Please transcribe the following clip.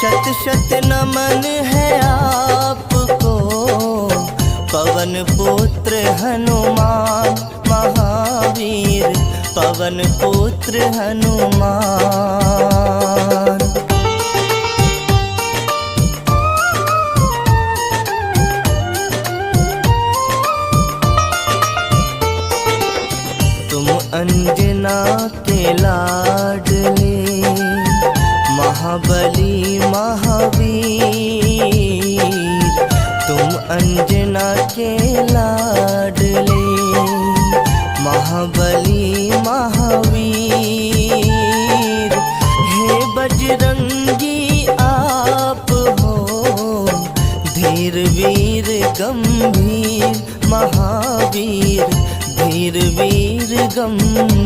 शत शत नमन है आपको, पवन पुत्र हनुमान महावीर, पवन पुत्र हनुमान। तुम अंजना के लाडले, महाबली महावीर, तुम अंजना के लाडले, महाबली महावीर। हे बजरंगी आप हो, धीर वीर गंभीर महावीर, धीर वीर गंभीर।